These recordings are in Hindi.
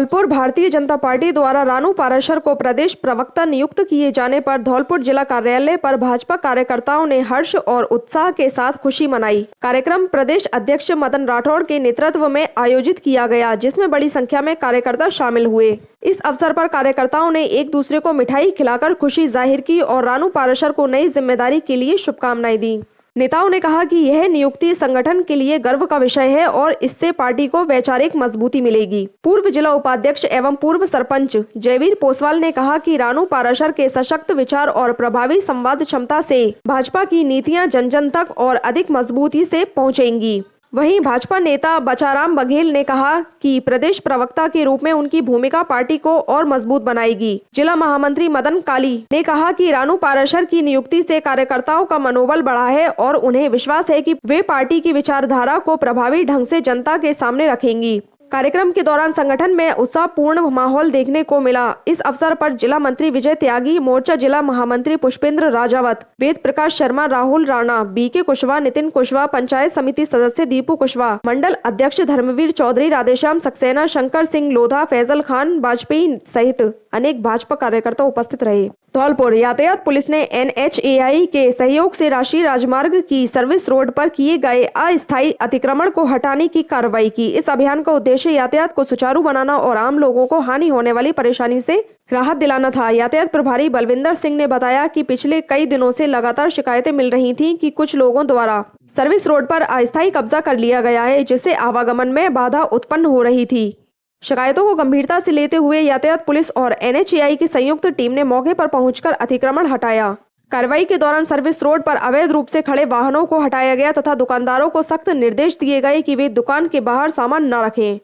धौलपुर भारतीय जनता पार्टी द्वारा रानू पाराशर को प्रदेश प्रवक्ता नियुक्त किए जाने पर धौलपुर जिला कार्यालय पर भाजपा कार्यकर्ताओं ने हर्ष और उत्साह के साथ खुशी मनाई। कार्यक्रम प्रदेश अध्यक्ष मदन राठौड़ के नेतृत्व में आयोजित किया गया, जिसमें बड़ी संख्या में कार्यकर्ता शामिल हुए। इस अवसर पर कार्यकर्ताओं ने एक दूसरे को मिठाई खिलाकर खुशी जाहिर की और रानू पाराशर को नई जिम्मेदारी के लिए शुभकामनाएं दी। नेताओं ने कहा कि यह नियुक्ति संगठन के लिए गर्व का विषय है और इससे पार्टी को वैचारिक मजबूती मिलेगी। पूर्व जिला उपाध्यक्ष एवं पूर्व सरपंच जयवीर पोसवाल ने कहा कि रानू पाराशर के सशक्त विचार और प्रभावी संवाद क्षमता से भाजपा की नीतियां जन जन तक और अधिक मजबूती से पहुंचेंगी। वहीं भाजपा नेता बचाराम बघेल ने कहा कि प्रदेश प्रवक्ता के रूप में उनकी भूमिका पार्टी को और मजबूत बनाएगी। जिला महामंत्री मदन काली ने कहा कि रानू पाराशर की नियुक्ति से कार्यकर्ताओं का मनोबल बढ़ा है और उन्हें विश्वास है कि वे पार्टी की विचारधारा को प्रभावी ढंग से जनता के सामने रखेंगी। कार्यक्रम के दौरान संगठन में उत्साहपूर्ण माहौल देखने को मिला। इस अवसर पर जिला मंत्री विजय त्यागी, मोर्चा जिला महामंत्री पुष्पेंद्र राजावत, वेद प्रकाश शर्मा, राहुल राणा, बीके कुशवाहा, नितिन कुशवाहा, पंचायत समिति सदस्य दीपू कुशवाहा, मंडल अध्यक्ष धर्मवीर चौधरी, राधेश्याम सक्सेना, शंकर सिंह लोधा, फैजल खान वाजपेयी सहित अनेक भाजपा कार्यकर्ता उपस्थित रहे। धौलपुर यातायात पुलिस ने NHAI के सहयोग से राष्ट्रीय राजमार्ग की सर्विस रोड पर किए गए अस्थायी अतिक्रमण को हटाने की कार्रवाई की। इस अभियान का उद्देश्य यातायात को सुचारू बनाना और आम लोगों को हानि होने वाली परेशानी से राहत दिलाना था। यातायात प्रभारी बलविंदर सिंह ने बताया कि पिछले कई दिनों से लगातार शिकायतें मिल रही थीं कि कुछ लोगों द्वारा सर्विस रोड पर अस्थायी कब्जा कर लिया गया है, जिससे आवागमन में बाधा उत्पन्न हो रही थी। शिकायतों को गंभीरता से लेते हुए यातायात पुलिस और NHAI की संयुक्त टीम ने मौके पर पहुंचकर अतिक्रमण हटाया। कार्रवाई के दौरान सर्विस रोड पर अवैध रूप से खड़े वाहनों को हटाया गया तथा दुकानदारों को सख्त निर्देश दिए गए कि वे दुकान के बाहर सामान न रखें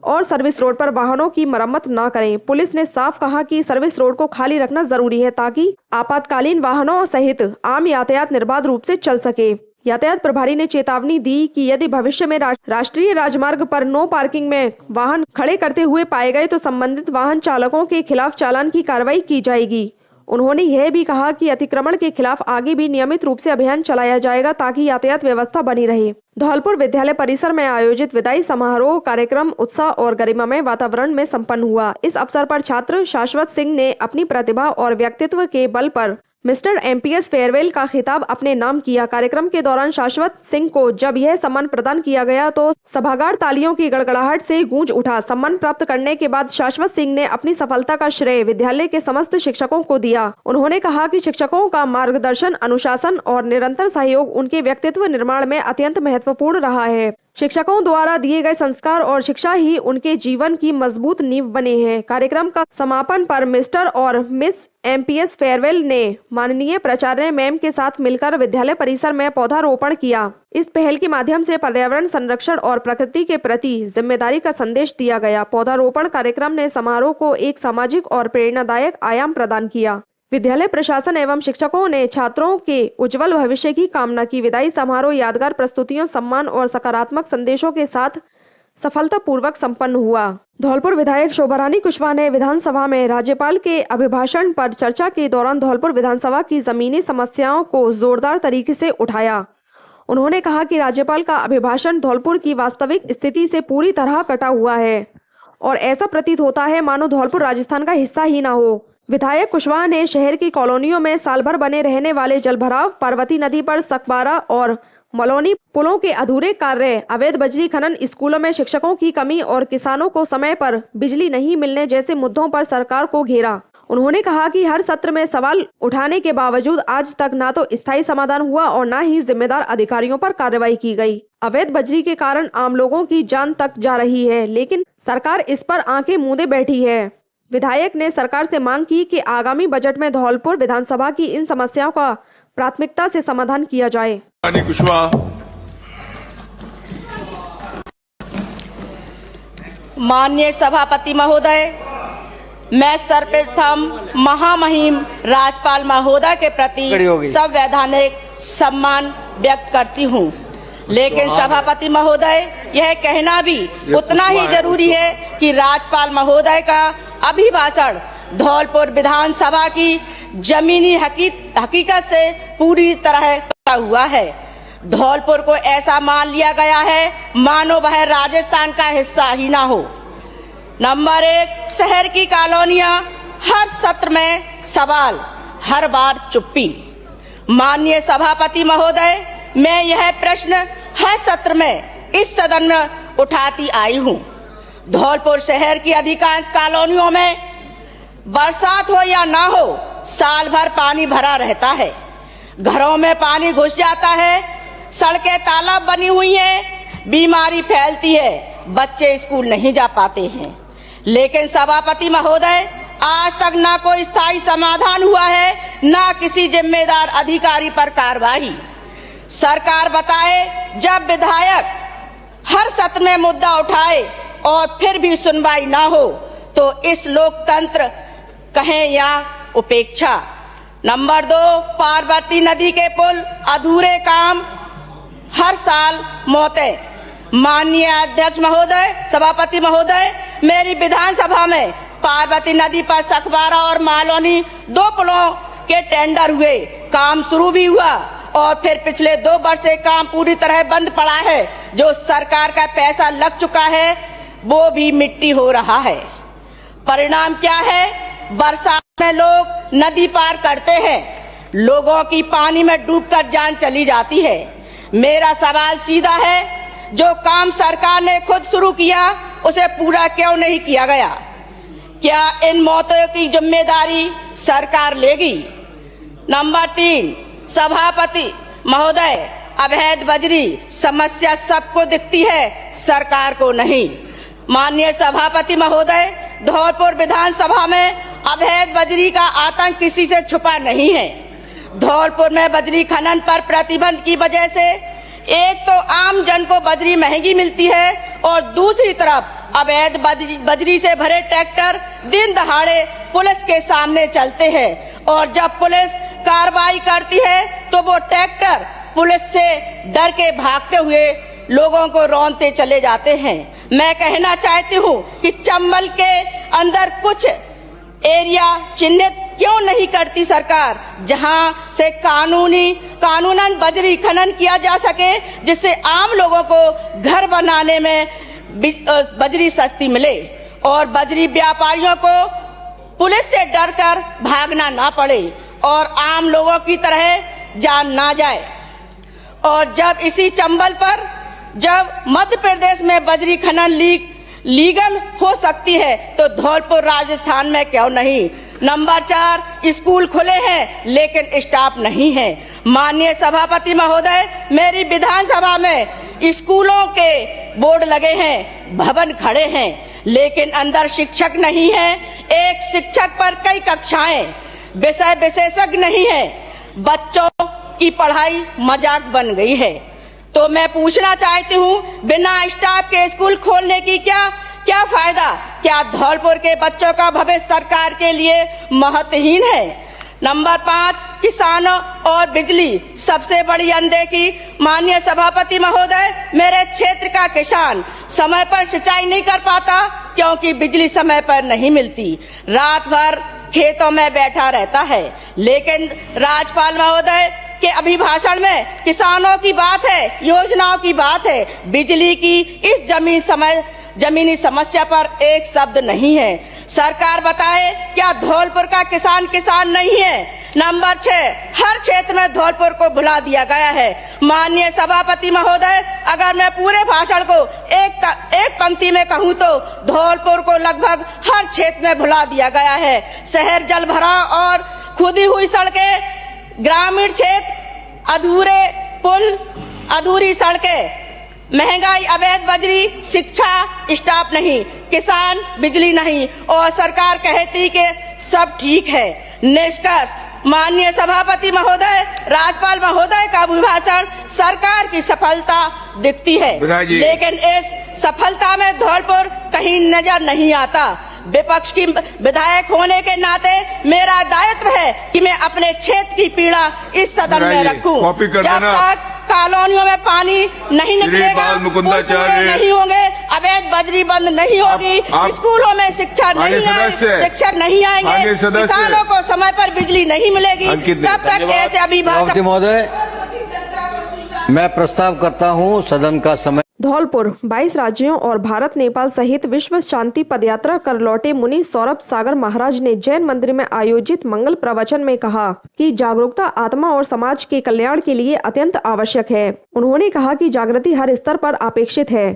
और सर्विस रोड पर वाहनों की मरम्मत न करें। पुलिस ने साफ कहा कि सर्विस रोड को खाली रखना जरूरी है ताकि आपातकालीन वाहनों सहित आम यातायात निर्बाध रूप से चल सके। यातायात प्रभारी ने चेतावनी दी कि यदि भविष्य में राष्ट्रीय राजमार्ग पर नो पार्किंग में वाहन खड़े करते हुए पाए गए तो संबंधित वाहन चालकों के खिलाफ चालान की कार्रवाई की जाएगी। उन्होंने यह भी कहा कि अतिक्रमण के खिलाफ आगे भी नियमित रूप से अभियान चलाया जाएगा ताकि यातायात व्यवस्था बनी रहे। धौलपुर विद्यालय परिसर में आयोजित विदाई समारोह कार्यक्रम उत्साह और गरिमामय वातावरण में संपन्न हुआ। इस अवसर पर छात्र शाश्वत सिंह ने अपनी प्रतिभा और व्यक्तित्व के बल पर मिस्टर MPS फेयरवेल का खिताब अपने नाम किया। कार्यक्रम के दौरान शाश्वत सिंह को जब यह सम्मान प्रदान किया गया तो सभागार तालियों की गड़गड़ाहट से गूंज उठा। सम्मान प्राप्त करने के बाद शाश्वत सिंह ने अपनी सफलता का श्रेय विद्यालय के समस्त शिक्षकों को दिया। उन्होंने कहा कि शिक्षकों का मार्गदर्शन, अनुशासन और निरंतर सहयोग उनके व्यक्तित्व निर्माण में अत्यंत महत्वपूर्ण रहा है। शिक्षकों द्वारा दिए गए संस्कार और शिक्षा ही उनके जीवन की मजबूत नींव बने हैं। कार्यक्रम का समापन पर मिस्टर और मिस MPS फेयरवेल ने माननीय प्राचार्य मैम के साथ मिलकर विद्यालय परिसर में पौधारोपण किया। इस पहल के माध्यम से पर्यावरण संरक्षण और प्रकृति के प्रति जिम्मेदारी का संदेश दिया गया। पौधारोपण कार्यक्रम ने समारोह को एक सामाजिक और प्रेरणादायक आयाम प्रदान किया। विद्यालय प्रशासन एवं शिक्षकों ने छात्रों के उज्जवल भविष्य की कामना की। विदाई समारोह यादगार प्रस्तुतियों, सम्मान और सकारात्मक संदेशों के साथ सफलतापूर्वक संपन्न हुआ। धौलपुर विधायक शोभारानी कुशवाहा ने विधानसभा में राज्यपाल के अभिभाषण पर चर्चा के दौरान धौलपुर विधानसभा की जमीनी समस्याओं को जोरदार तरीके से उठाया। उन्होंने कहा कि राज्यपाल का अभिभाषण धौलपुर की वास्तविक स्थिति से पूरी तरह कटा हुआ है और ऐसा प्रतीत होता है मानो धौलपुर राजस्थान का हिस्सा ही न हो। विधायक कुशवाहा ने शहर की कॉलोनियों में साल भर बने रहने वाले जलभराव, पार्वती नदी पर सकबारा और मलौनी पुलों के अधूरे कार्य, अवैध बजरी खनन, स्कूलों में शिक्षकों की कमी और किसानों को समय पर बिजली नहीं मिलने जैसे मुद्दों पर सरकार को घेरा। उन्होंने कहा कि हर सत्र में सवाल उठाने के बावजूद आज तक न तो स्थायी समाधान हुआ और न ही जिम्मेदार अधिकारियों पर कार्रवाई की गई। अवैध बजरी के कारण आम लोगों की जान तक जा रही है, लेकिन सरकार इस पर आंखें मूंदे बैठी है। विधायक ने सरकार से मांग की कि आगामी बजट में धौलपुर विधानसभा की इन समस्याओं का प्राथमिकता से समाधान किया जाए। माननीय सभापति महोदय, मैं सर्वप्रथम महामहिम राज्यपाल महोदय के प्रति संवैधानिक सम्मान व्यक्त करती हूँ, लेकिन सभापति महोदय यह कहना भी उतना ही जरूरी है कि राज्यपाल महोदय का अभिभाषण धौलपुर विधानसभा की जमीनी हकीकत से पूरी तरह कटा हुआ है। धौलपुर को ऐसा मान लिया गया है मानो वह राजस्थान का हिस्सा ही ना हो। नंबर 1, शहर की कॉलोनियां, हर सत्र में सवाल, हर बार चुप्पी। माननीय सभापति महोदय, मैं यह प्रश्न हर सत्र में इस सदन में उठाती आई हूं। धौलपुर शहर की अधिकांश कॉलोनियों में बरसात हो या ना हो, साल भर पानी भरा रहता है। घरों में पानी घुस जाता है, सड़कें तालाब बनी हुई हैं, बीमारी फैलती है, बच्चे स्कूल नहीं जा पाते हैं। लेकिन सभापति महोदय, आज तक ना कोई स्थायी समाधान हुआ है, ना किसी जिम्मेदार अधिकारी पर कार्रवाई। सरकार बताए, जब विधायक हर सत्र में मुद्दा उठाए और फिर भी सुनवाई ना हो तो इस लोकतंत्र कहें या उपेक्षा। नंबर 2, पार्वती नदी के पुल अधूरे काम, हर साल मौतें। माननीय अध्यक्ष महोदय, सभापति महोदय, मेरी विधानसभा में पार्वती नदी पर सखबारा और मालोनी 2 पुलों के टेंडर हुए, काम शुरू भी हुआ और फिर पिछले 2 वर्ष से काम पूरी तरह बंद पड़ा है। जो सरकार का पैसा लग चुका है वो भी मिट्टी हो रहा है। परिणाम क्या है? बरसात में लोग नदी पार करते हैं, लोगों की पानी में डूबकर जान चली जाती है। मेरा सवाल सीधा है, जो काम सरकार ने खुद शुरू किया उसे पूरा क्यों नहीं किया गया? क्या इन मौतों की जिम्मेदारी सरकार लेगी? नंबर 3, सभापति महोदय, अवैध बजरी समस्या सबको दिखती है, सरकार को नहीं। माननीय सभापति महोदय, धौलपुर विधानसभा में अवैध बजरी का आतंक किसी से छुपा नहीं है। धौलपुर में बजरी खनन पर प्रतिबंध की वजह से एक तो आम जन को बजरी महंगी मिलती है और दूसरी तरफ अवैध बजरी से भरे ट्रैक्टर दिन दहाड़े पुलिस के सामने चलते हैं और जब पुलिस कार्रवाई करती है तो वो ट्रैक्टर पुलिस से डर के भागते हुए लोगों को रौंदते चले जाते हैं। मैं कहना चाहती हूँ कि चंबल के अंदर कुछ एरिया चिन्हित क्यों नहीं करती सरकार, जहां से कानूनन बजरी खनन किया जा सके, जिससे आम लोगों को घर बनाने में बजरी सस्ती मिले और बजरी व्यापारियों को पुलिस से डरकर भागना ना पड़े और आम लोगों की तरह जान ना जाए। और जब इसी चंबल पर जब मध्य प्रदेश में बजरी खनन लीगल हो सकती है तो धौलपुर राजस्थान में क्यों नहीं? नंबर 4, स्कूल खुले हैं लेकिन स्टाफ नहीं है। माननीय सभापति महोदय, मेरी विधानसभा में स्कूलों के बोर्ड लगे हैं, भवन खड़े हैं, लेकिन अंदर शिक्षक नहीं है। एक शिक्षक पर कई कक्षाएं, विषय विशेषज्ञ नहीं है, बच्चों की पढ़ाई मजाक बन गई है। तो मैं पूछना चाहती हूँ, बिना स्टाफ के स्कूल खोलने की क्या फायदा? क्या धौलपुर के बच्चों का भविष्य सरकार के लिए महत्वहीन है? नंबर 5, किसानों और बिजली सबसे बड़ी अनदेखी। माननीय सभापति महोदय, मेरे क्षेत्र का किसान समय पर सिंचाई नहीं कर पाता क्योंकि बिजली समय पर नहीं मिलती, रात भर खेतों में बैठा रहता है। लेकिन राज्यपाल महोदय के अभिभाषण में किसानों की बात है, योजनाओं की बात है, बिजली की इस जमीनी समस्या पर एक शब्द नहीं है। सरकार बताए, क्या धौलपुर का किसान नहीं है? नंबर 6, हर क्षेत्र में धौलपुर को भुला दिया गया है। माननीय सभापति महोदय, अगर मैं पूरे भाषण को एक पंक्ति में कहूँ तो धौलपुर को लगभग हर क्षेत्र में भुला दिया गया है। शहर जल भराव और खुदी हुई सड़कें, ग्रामीण क्षेत्र अधूरे पुल, अधूरी सड़कें, महंगाई, अवैध बजरी, शिक्षा, स्टाफ नहीं, किसान, बिजली नहीं और सरकार कहती कि सब ठीक है। निष्कर्ष, माननीय सभापति महोदय, राज्यपाल महोदय का अभिभाषण सरकार की सफलता दिखती है, लेकिन इस सफलता में धौलपुर कहीं नजर नहीं आता। विपक्ष की विधायक होने के नाते मेरा दायित्व है कि मैं अपने क्षेत्र की पीड़ा इस सदन में रखूं। जब तक कॉलोनियों में पानी नहीं निकलेगा, नहीं होंगे, अवैध बजरी बंद नहीं होगी, स्कूलों में शिक्षा नहीं आएगी, शिक्षक नहीं आएंगे, किसानों को समय पर बिजली नहीं मिलेगी, तब तक ऐसे अभिभाषक। महोदय, मैं प्रस्ताव करता हूं सदन का समय धौलपुर 22 राज्यों और भारत नेपाल सहित विश्व शांति पदयात्रा कर लौटे मुनि सौरभ सागर महाराज ने जैन मंदिर में आयोजित मंगल प्रवचन में कहा कि जागरूकता आत्मा और समाज के कल्याण के लिए अत्यंत आवश्यक है। उन्होंने कहा कि जागृति हर स्तर पर अपेक्षित है,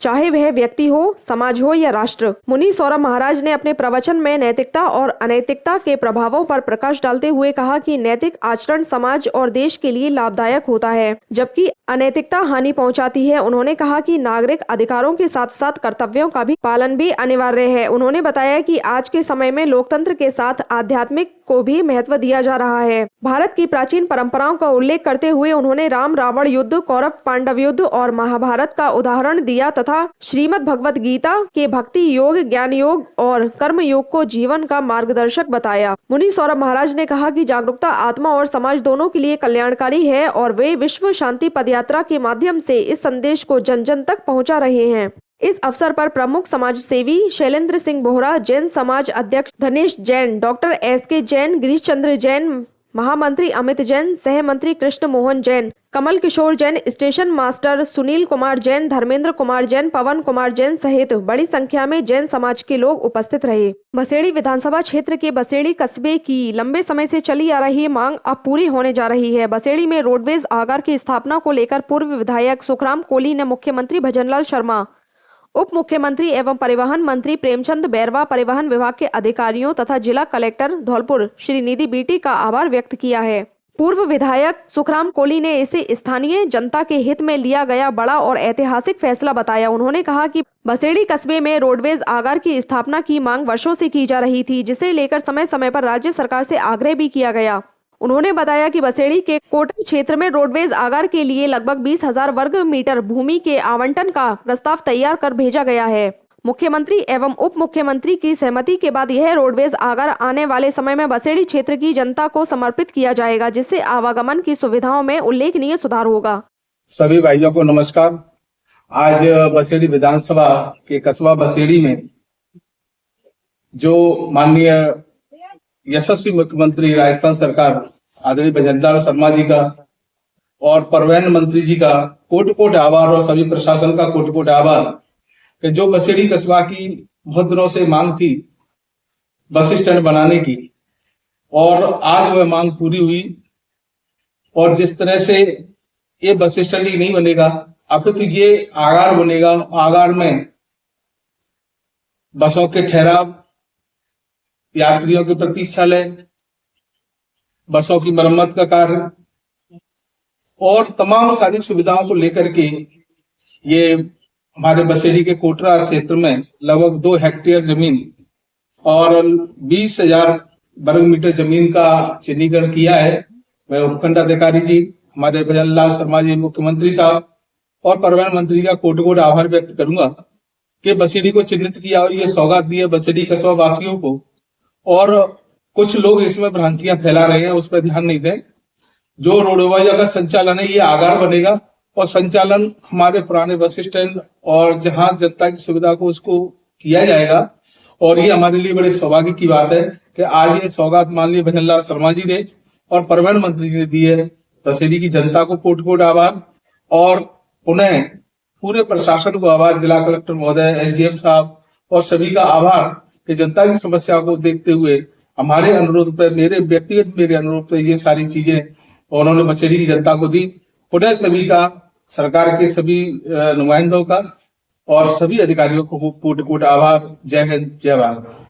चाहे वह व्यक्ति हो, समाज हो या राष्ट्र। मुनि सौरभ महाराज ने अपने प्रवचन में नैतिकता और अनैतिकता के प्रभावों पर प्रकाश डालते हुए कहा कि नैतिक आचरण समाज और देश के लिए लाभदायक होता है, जबकि अनैतिकता हानि पहुंचाती है। उन्होंने कहा कि नागरिक अधिकारों के साथ साथ कर्तव्यों का भी पालन भी अनिवार्य है। उन्होंने बताया कि आज के समय में लोकतंत्र के साथ आध्यात्मिक को भी महत्व दिया जा रहा है। भारत की प्राचीन परंपराओं का उल्लेख करते हुए उन्होंने राम रावण युद्ध, कौरव पांडव युद्ध और महाभारत का उदाहरण दिया तथा श्रीमद् भगवत गीता के भक्ति योग, ज्ञान योग और कर्म योग को जीवन का मार्गदर्शक बताया। मुनि सौरभ महाराज ने कहा कि जागरूकता आत्मा और समाज दोनों के लिए कल्याणकारी है और वे विश्व शांति पदयात्रा के माध्यम से इस संदेश को जन जन तक पहुंचा रहे हैं। इस अवसर पर प्रमुख समाज सेवी शैलेंद्र सिंह बोहरा, जैन समाज अध्यक्ष धनेश जैन, डॉक्टर SK जैन, गिरीश चंद्र जैन, महामंत्री अमित जैन, सह मंत्री कृष्ण मोहन जैन, कमल किशोर जैन, स्टेशन मास्टर सुनील कुमार जैन, धर्मेंद्र कुमार जैन, पवन कुमार जैन सहित बड़ी संख्या में जैन समाज के लोग उपस्थित रहे। बसेड़ी विधानसभा क्षेत्र के बसेड़ी कस्बे की लंबे समय से चली आ रही मांग अब पूरी होने जा रही है। बसेड़ी में रोडवेज आगार की स्थापना को लेकर पूर्व विधायक सुखराम कोली ने मुख्यमंत्री भजनलाल शर्मा, उप मुख्यमंत्री एवं परिवहन मंत्री प्रेमचंद बैरवा, परिवहन विभाग के अधिकारियों तथा जिला कलेक्टर धौलपुर श्रीनिधि बीटी का आभार व्यक्त किया है। पूर्व विधायक सुखराम कोली ने इसे स्थानीय जनता के हित में लिया गया बड़ा और ऐतिहासिक फैसला बताया। उन्होंने कहा कि बसेड़ी कस्बे में रोडवेज आगार की स्थापना की मांग वर्षों से की जा रही थी, जिसे लेकर समय समय पर राज्य सरकार से आग्रह भी किया गया। उन्होंने बताया कि बसेड़ी के कोटा क्षेत्र में रोडवेज आगार के लिए लगभग 20,000 वर्ग मीटर भूमि के आवंटन का प्रस्ताव तैयार कर भेजा गया है। मुख्यमंत्री एवं उप मुख्यमंत्री की सहमति के बाद यह रोडवेज आगार आने वाले समय में बसेड़ी क्षेत्र की जनता को समर्पित किया जाएगा, जिससे आवागमन की सुविधाओं में उल्लेखनीय सुधार होगा। सभी भाइयों को नमस्कार। आज बसेड़ी विधानसभा के कस्बा बसेड़ी में जो माननीय यशस्वी मुख्यमंत्री राजस्थान सरकार आदरणीय भजनलाल शर्मा जी का और परिवहन मंत्री जी का कोटि कोटि आभार और सभी प्रशासन का कोटि कोटि आभार कि जो बसेड़ी कस्बा की बहुत दिनों से मांग थी बस स्टैंड बनाने की, और आज वह मांग पूरी हुई। और जिस तरह से ये बस स्टैंड ही नहीं बनेगा, अब तो ये आगार बनेगा। आगार में बसों के ठहराव, यात्रियों की प्रतीक्षालय, बसों की मरम्मत का कार्य और तमाम सारी सुविधाओं को लेकर के ये हमारे बसेड़ी के कोटरा क्षेत्र में लगभग 2 हेक्टेयर जमीन और 20,000 वर्ग मीटर जमीन का चिन्हीकरण किया है। मैं उपखंड अधिकारी जी, हमारे भजनलाल शर्मा जी, मुख्यमंत्री साहब और परिवहन मंत्री का कोटि कोटि आभार व्यक्त करूंगा कि बसेड़ी को चिन्हित किया और ये सौगात दी है बसेड़ी कस्बा वासियों को। और कुछ लोग इसमें भ्रांतियां फैला रहे हैं, उस पर ध्यान नहीं दें। जो रोडवेज का संचालन है ये आगार बनेगा और संचालन हमारे पुराने बस स्टैंड और जहां जनता की सुविधा को उसको किया जाएगा। और ये हमारे लिए बड़े सौभाग्य की बात है कि आज ये सौगात माननीय भजनलाल शर्मा जी ने और परिवहन मंत्री जी ने दी है। बसेड़ी की जनता को कोटि कोटि आभार और पुनः पूरे प्रशासन को आभार, जिला कलेक्टर महोदय, SDM साहब और सभी का आभार कि जनता की समस्या को देखते हुए हमारे अनुरोध पर, मेरे अनुरोध पर ये सारी चीजें उन्होंने बसेड़ी की जनता को दी। पुनः सभी का, सरकार के सभी नुमाइंदों का और सभी अधिकारियों को कोटि कोटि आभार। जय हिंद, जय भारत।